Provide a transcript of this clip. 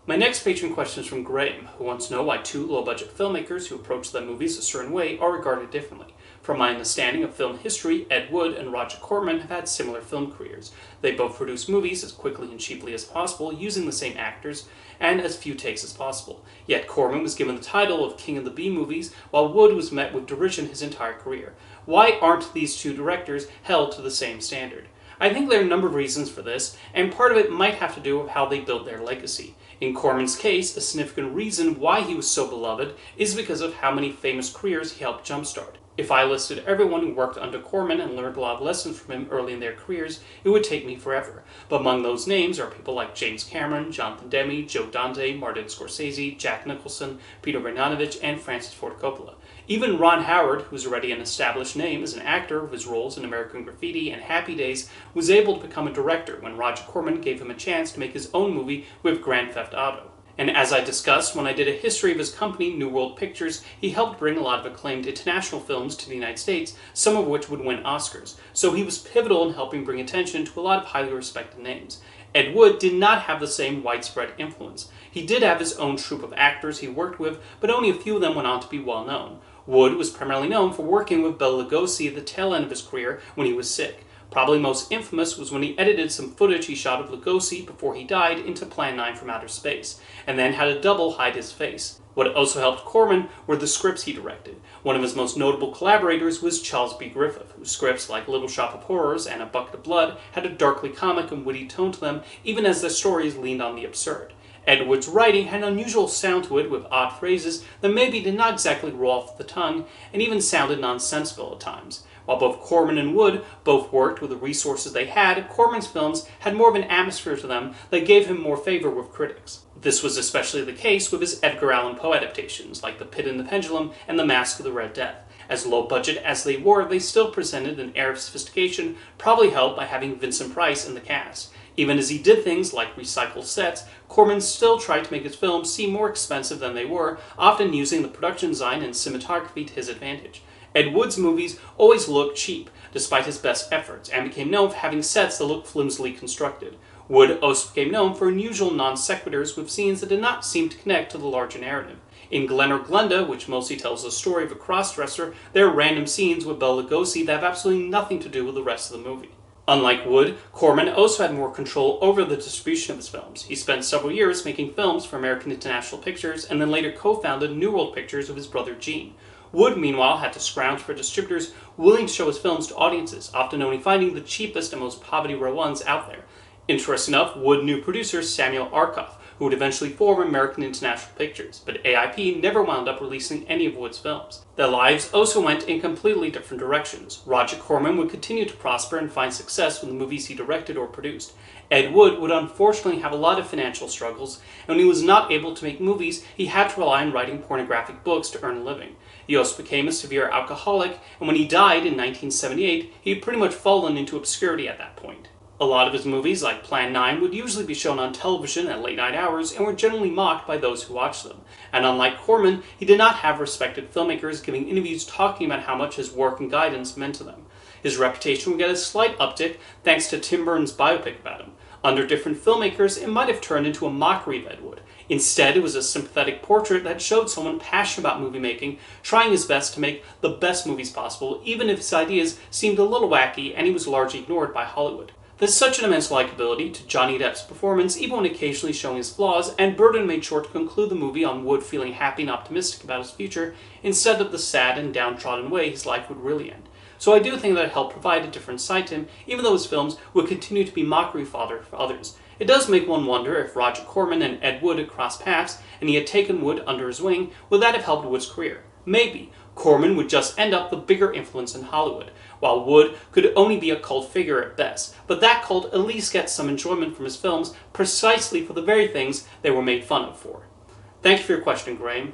My next patron question is from Graham, who wants to know why two low-budget filmmakers who approach their movies a certain way are regarded differently. From my understanding of film history, Ed Wood and Roger Corman have had similar film careers. They both produce movies as quickly and cheaply as possible, using the same actors, and as few takes as possible. Yet Corman was given the title of King of the B-movies, while Wood was met with derision his entire career. Why aren't these two directors held to the same standard? I think there are a number of reasons for this, and part of it might have to do with how they built their legacy. In Corman's case, a significant reason why he was so beloved is because of how many famous careers he helped jumpstart. If I listed everyone who worked under Corman and learned a lot of lessons from him early in their careers, it would take me forever. But among those names are people like James Cameron, Jonathan Demme, Joe Dante, Martin Scorsese, Jack Nicholson, Peter Bogdanovich, and Francis Ford Coppola. Even Ron Howard, who was already an established name as an actor with his roles in American Graffiti and Happy Days, was able to become a director when Roger Corman gave him a chance to make his own movie with Grand Theft Auto. And as I discussed when I did a history of his company, New World Pictures, he helped bring a lot of acclaimed international films to the United States, some of which would win Oscars. So he was pivotal in helping bring attention to a lot of highly respected names. Ed Wood did not have the same widespread influence. He did have his own troupe of actors he worked with, but only a few of them went on to be well known. Wood was primarily known for working with Bela Lugosi at the tail end of his career when he was sick. Probably most infamous was when he edited some footage he shot of Lugosi before he died into Plan 9 from Outer Space, and then had a double hide his face. What also helped Corman were the scripts he directed. One of his most notable collaborators was Charles B. Griffith, whose scripts like Little Shop of Horrors and A Bucket of Blood had a darkly comic and witty tone to them, even as their stories leaned on the absurd. Ed Wood's writing had an unusual sound to it with odd phrases that maybe did not exactly roll off the tongue, and even sounded nonsensical at times. While both Corman and Wood both worked with the resources they had, Corman's films had more of an atmosphere to them that gave him more favor with critics. This was especially the case with his Edgar Allan Poe adaptations, like The Pit and the Pendulum and The Mask of the Red Death. As low budget as they were, they still presented an air of sophistication, probably helped by having Vincent Price in the cast. Even as he did things like recycle sets, Corman still tried to make his films seem more expensive than they were, often using the production design and cinematography to his advantage. Ed Wood's movies always looked cheap, despite his best efforts, and became known for having sets that looked flimsily constructed. Wood also became known for unusual non-sequiturs with scenes that did not seem to connect to the larger narrative. In Glen or Glenda, which mostly tells the story of a cross-dresser, there are random scenes with Bela Lugosi that have absolutely nothing to do with the rest of the movie. Unlike Wood, Corman also had more control over the distribution of his films. He spent several years making films for American International Pictures, and then later co-founded New World Pictures with his brother Gene. Wood, meanwhile, had to scrounge for distributors willing to show his films to audiences, often only finding the cheapest and most poverty-row ones out there. Interesting enough, Wood knew producer Samuel Arkoff, who would eventually form American International Pictures, but AIP never wound up releasing any of Wood's films. Their lives also went in completely different directions. Roger Corman would continue to prosper and find success with the movies he directed or produced. Ed Wood would unfortunately have a lot of financial struggles, and when he was not able to make movies, he had to rely on writing pornographic books to earn a living. He also became a severe alcoholic, and when he died in 1978, he had pretty much fallen into obscurity at that point. A lot of his movies, like Plan 9, would usually be shown on television at late-night hours and were generally mocked by those who watched them. And unlike Corman, he did not have respected filmmakers giving interviews talking about how much his work and guidance meant to them. His reputation would get a slight uptick thanks to Tim Burton's biopic about him. Under different filmmakers, it might have turned into a mockery of Ed Wood. Instead, it was a sympathetic portrait that showed someone passionate about movie making, trying his best to make the best movies possible, even if his ideas seemed a little wacky and he was largely ignored by Hollywood. There's such an immense likability to Johnny Depp's performance, even when occasionally showing his flaws, and Burton made sure to conclude the movie on Wood feeling happy and optimistic about his future, instead of the sad and downtrodden way his life would really end. So I do think that it helped provide a different side to him, even though his films would continue to be mockery fodder for others. It does make one wonder if Roger Corman and Ed Wood had crossed paths, and he had taken Wood under his wing, would that have helped Wood's career? Maybe. Corman would just end up the bigger influence in Hollywood, while Wood could only be a cult figure at best, but that cult at least gets some enjoyment from his films precisely for the very things they were made fun of for. Thank you for your question, Graham.